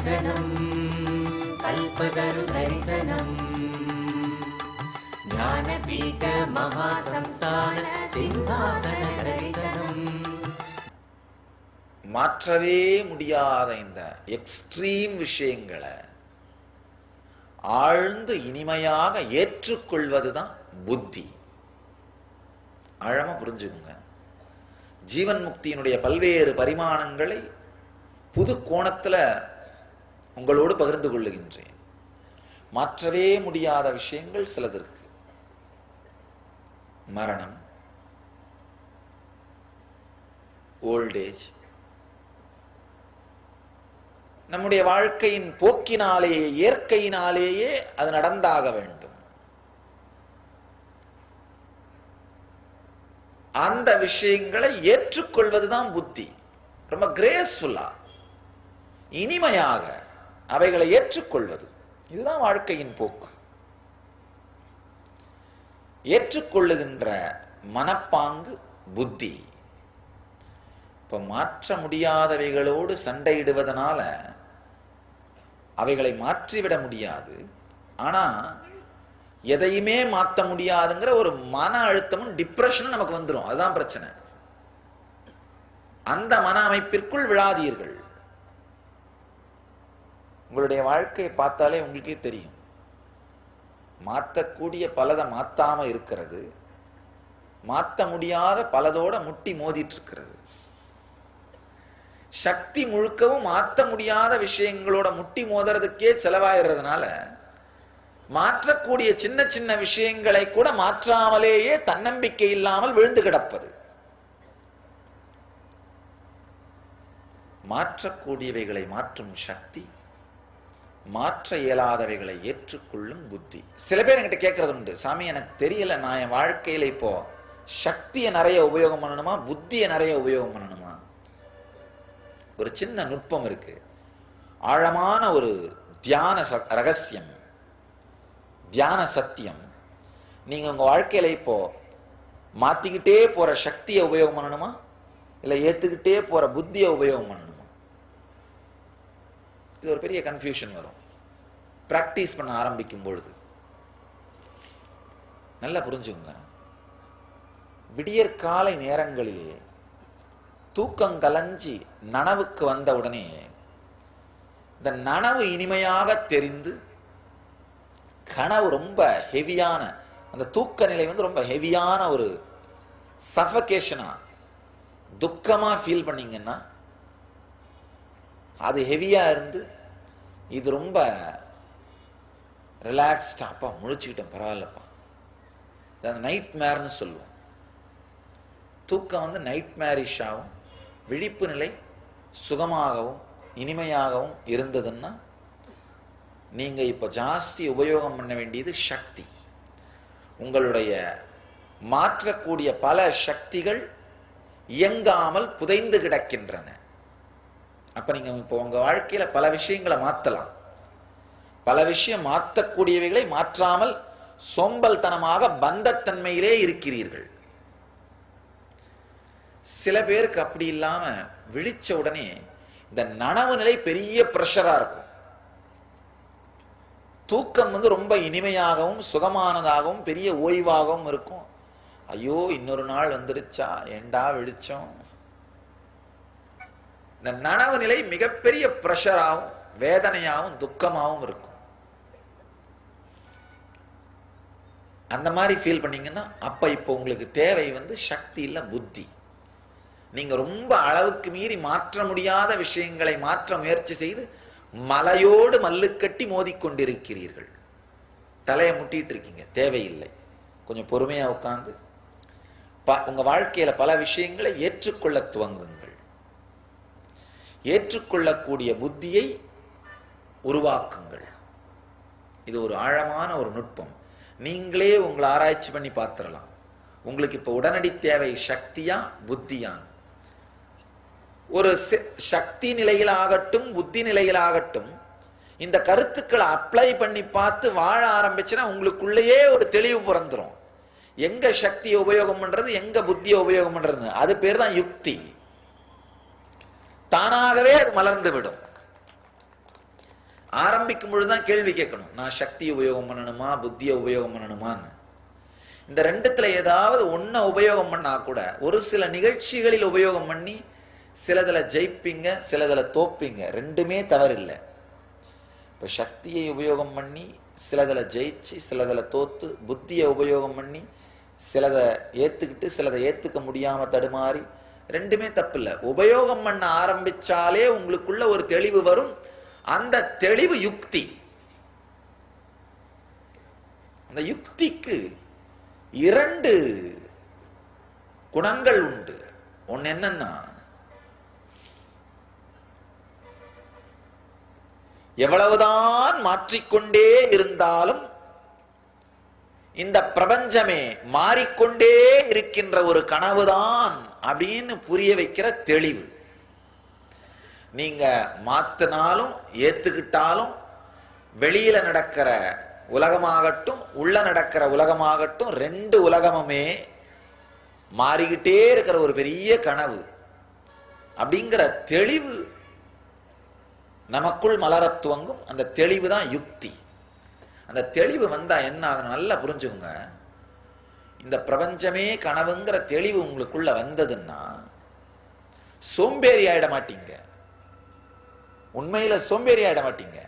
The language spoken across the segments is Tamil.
दर्शनम् कल्पतरु दर्शनम् ज्ञानपीठ महासंस्थान सिंहासन दर्शनम्. மாற்றவே முடியாத இந்த எக்ஸ்ட்ரீம் விஷயங்களை ஆழ்ந்து இனிமையாக ஏற்றுக்கொள்வதுதான் புத்தி. ஆழமா புரிஞ்சுக்குங்க. ஜீவன் முக்தியினுடைய பல்வேறு பரிமாணங்களை புது கோணத்துல உங்களோடு பகிர்ந்து கொள்ளுகின்றேன். மாற்றவே முடியாத விஷயங்கள் சிலது இருக்கு. மரணம், ஓல்டேஜ், நம்முடைய வாழ்க்கையின் போக்கினாலேயே இயற்கையினாலேயே அது நடந்தாக வேண்டும். அந்த விஷயங்களை ஏற்றுக்கொள்வதுதான் புத்தி. ரொம்ப கிரேஸ்ஃபுல்லா இனிமையாக அவைகளை ஏற்றுக்கொள்வது, இதுதான் வாழ்க்கையின் போக்கு. ஏற்றுக்கொள்ளுகின்ற மனப்பாங்கு புத்தி. இப்ப மாற்ற முடியாதவைகளோடு சண்டையிடுவதனால அவைகளை மாற்றிவிட முடியாது. ஆனா எதையுமே மாற்ற முடியாதுங்கிற ஒரு மன அழுத்தமும் டிப்ரெஷனும் நமக்கு வந்துடும். அதுதான் பிரச்சனை. அந்த மன அமைப்பிற்குள் விழாதீர்கள். உங்களுடைய வாழ்க்கையை பார்த்தாலே உங்களுக்கே தெரியும். மாற்றக்கூடிய பலதை மாத்தாம இருக்கிறது, மாற்ற முடியாத பலதோட முட்டி மோதிட்டு இருக்கிறது. சக்தி முழுக்கவும் மாற்ற முடியாத விஷயங்களோட முட்டி மோதுறதுக்கே செலவாகிறதுனால மாற்றக்கூடிய சின்ன சின்ன விஷயங்களை கூட மாற்றாமலேயே தன்னம்பிக்கை இல்லாமல் விழுந்து கிடப்பது. மாற்றக்கூடியவைகளை மாற்றும் சக்தி, மாற்ற இயலாதவைகளை ஏற்றுக்கொள்ளும் புத்தி. சில பேர் என்கிட்ட கேட்கறது உண்டு, சாமி எனக்கு தெரியல, நான் என் வாழ்க்கையில இப்போ சக்தியை நிறைய உபயோகம் பண்ணணுமா புத்தியை நிறைய உபயோகம் பண்ணணுமா? ஒரு சின்ன நுட்பம் இருக்கு. ஆழமான ஒரு தியான ரகசியம், தியான சத்தியம். நீங்க உங்க வாழ்க்கையில இப்போ மாத்திக்கிட்டே போற சக்தியை உபயோகம் பண்ணணுமா இல்ல ஏத்துக்கிட்டே போற புத்தியை உபயோகம் பண்ணணுமா? இது ஒரு பெரிய கன்ஃபியூஷன் வரும் பிராக்டிஸ் பண்ண ஆரம்பிக்கும் பொழுது. நல்லா புரிஞ்சுங்க. விடியற்காலை நேரங்களிலே தூக்கம் கலஞ்சி நனவுக்கு வந்த உடனே இந்த நனவு இனிமையாக தெரிந்து கனவு ரொம்ப ஹெவியான, அந்த தூக்க நிலை வந்து ரொம்ப ஹெவியான ஒரு சஃபகேஷனா துக்கமா ஃபீல் பண்ணீங்கன்னா அது ஹெவியா இருந்து இது ரொம்ப ரிலாக்ஸ்டா, அப்பா முழிச்சுக்கிட்டேன் பரவாயில்லப்பா, அந்த நைட் மேர்னு சொல்லுவோம். தூக்கம் வந்து நைட் மேரிஷாகவும் விழிப்பு நிலை சுகமாகவும் இனிமையாகவும் இருந்ததுன்னா நீங்க இப்ப ஜாஸ்தி உபயோகம் பண்ண வேண்டியது சக்தி. உங்களுடைய மாற்றக்கூடிய பல சக்திகள் இயங்காமல் புதைந்து கிடக்கின்றன. அப்ப நீங்க இப்போ உங்க வாழ்க்கையில பல விஷயங்களை மாத்தலாம். பல விஷயம் மாற்றக்கூடியவைகளை மாற்றாமல் சோம்பல்தனமாக பந்தத்தன்மையிலே இருக்கிறீர்கள். சில பேருக்கு அப்படி இல்லாம விழிச்ச உடனே இந்த நனவு நிலை பெரிய பிரஷரா இருக்கும். தூக்கம் வந்து ரொம்ப இனிமையாகவும் சுகமானதாகவும் பெரிய ஓய்வாகவும் இருக்கும். ஐயோ இன்னொரு நாள் வந்துருச்சா, ஏண்டா விழிச்சோம். இந்த நனவு நிலை மிகப்பெரிய பிரஷராகவும் வேதனையாகவும் துக்கமாகவும் இருக்கும். அந்த மாதிரி ஃபீல் பண்ணீங்கன்னா அப்ப இப்போ உங்களுக்கு தேவை வந்து சக்தி இல்ல புத்தி. நீங்க ரொம்ப அளவுக்கு மீறி மாற்ற முடியாத விஷயங்களை மாற்ற முயற்சி செய்து மலையோடு மல்லுக்கட்டி மோதிக்கொண்டிருக்கிறீர்கள். தலையை முட்டிட்டு இருக்கீங்க. தேவையில்லை. கொஞ்சம் பொறுமையா உட்கார்ந்து உங்க வாழ்க்கையில பல விஷயங்களை ஏற்றுக்கொள்ள துவங்குங்கள். ஏற்றுக்கொள்ளக்கூடிய புத்தியை உருவாக்குங்கள். இது ஒரு ஆழமான ஒரு நுட்பம். நீங்களே உங்களை ஆராய்ச்சி பண்ணி பார்த்துடலாம். உங்களுக்கு இப்ப உடனடி தேவை சக்தியா புத்தியான்? ஒரு சக்தி நிலையிலாகட்டும் புத்தி நிலையிலாகட்டும் இந்த கருத்துக்களை அப்ளை பண்ணி பார்த்து வாழ ஆரம்பிச்சுன்னா உங்களுக்குள்ளேயே ஒரு தெளிவு பிறந்துரும். எங்க சக்தியை உபயோகம் பண்றது, எங்க புத்தியை உபயோகம் பண்றது, அது பேர் தான் யுக்தி. தானாகவே அது மலர்ந்து விடும். ஆரம்பிக்கும் பொழுதுதான் கேள்வி கேட்கணும். நான் சக்தியை உபயோகம் பண்ணணுமா, புத்தியை உபயோகம் பண்ணணுமான்னு. இந்த ரெண்டுத்துல ஏதாவது ஒன்ன உபயோகம் பண்ணா கூட ஒரு சில நிகழ்ச்சிகளில் உபயோகம் பண்ணி சிலதுல ஜெயிப்பீங்க, சிலதுல தோப்பீங்க. ரெண்டுமே தவறில்லை. இப்ப சக்தியை உபயோகம் பண்ணி சிலதுல ஜெயிச்சு சிலதுல தோத்து, புத்தியை உபயோகம் பண்ணி சிலதை ஏத்துக்கிட்டு சிலதை ஏத்துக்க முடியாம தடுமாறி, ரெண்டுமே தப்பு இல்லை. உபயோகம் பண்ண ஆரம்பிச்சாலே உங்களுக்குள்ள ஒரு தெளிவு வரும். அந்த தெளிவு யுக்தி. அந்த யுக்திக்கு 2 குணங்கள் உண்டு. ஒன்னு என்னன்னா, எவ்வளவுதான் மாற்றிக்கொண்டே இருந்தாலும் இந்த பிரபஞ்சமே மாறிக்கொண்டே இருக்கின்ற ஒரு கனவுதான் அப்படின்னு புரிய வைக்கிற தெளிவு. நீங்க மாத்தினாலும் ஏத்துக்கிட்டாலும் வெளியில நடக்கிற உலகமாகட்டும் உள்ள நடக்கிற உலகமாகட்டும் 2 உலகமுமே மாறிக்கிட்டே இருக்கிற ஒரு பெரிய கனவு அப்படிங்கிற தெளிவு நமக்குள் மலரத் துவங்கும். அந்த தெளிவு தான் யுக்தி. அந்த தெளிவு வந்தா என்ன ஆகணும் நல்லா புரிஞ்சுங்க. இந்த பிரபஞ்சமே கனவுங்கிற தெளிவு உங்களுக்குள்ள வந்ததுன்னா சோம்பேறி ஆயிட மாட்டீங்க. உண்மையில சோம்பேறி ஆயிட மாட்டீங்க.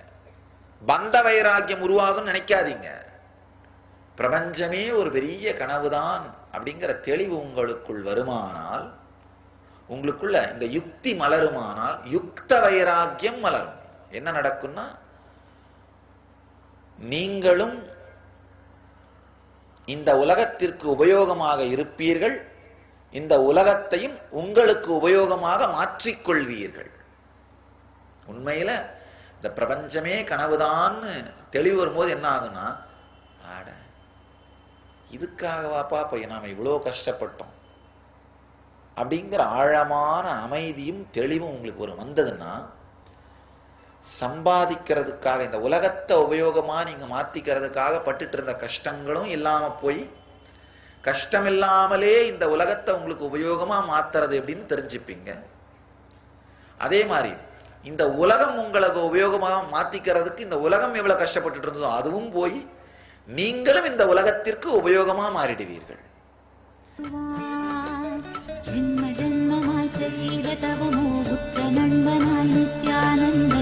பந்த வைராக்கியம் உருவாகும் நினைக்காதீங்க. பிரபஞ்சமே ஒரு பெரிய கனவுதான் அப்படிங்கிற தெளிவு உங்களுக்குள் வருமானால், உங்களுக்குள்ள இந்த யுக்தி மலருமானால் யுக்த வைராக்கியம் மலரும். என்ன நடக்கும்னா, நீங்களும் இந்த உலகத்திற்கு உபயோகமாக இருப்பீர்கள், இந்த உலகத்தையும் உங்களுக்கு உபயோகமாக மாற்றிக்கொள்வீர்கள். உண்மையில இந்த பிரபஞ்சமே கனவுதான்னு தெளிவு வரும்போது என்ன ஆகும்னா, ஆட இதுக்காகவாப்பா போய் நாம இவ்வளோ கஷ்டப்பட்டோம் அப்படிங்கிற ஆழமான அமைதியும் தெளிவும் உங்களுக்கு ஒரு வந்ததுன்னா, சம்பாதிக்கிறதுக்காக இந்த உலகத்தை உபயோகமா நீங்க மாத்திக்கிறதுக்காக பட்டுட்டு இருந்த கஷ்டங்களும் இல்லாம போய், கஷ்டம் இல்லாமலே இந்த உலகத்தை உங்களுக்கு உபயோகமா மாத்துறது எப்படின்னு தெரிஞ்சுப்பீங்க. அதே மாதிரி இந்த உலகம் உங்களுக்கு உபயோகமாக மாத்திக்கிறதுக்கு இந்த உலகம் எவ்வளவு கஷ்டப்பட்டு இருந்ததோ அதுவும் போய் நீங்களும் இந்த உலகத்திற்கு உபயோகமா மாறிடுவீர்கள். ஜென்ம ஜென்மமாய் செய்த தவமோ புத்திர நண்பனாய் நித்யானந்த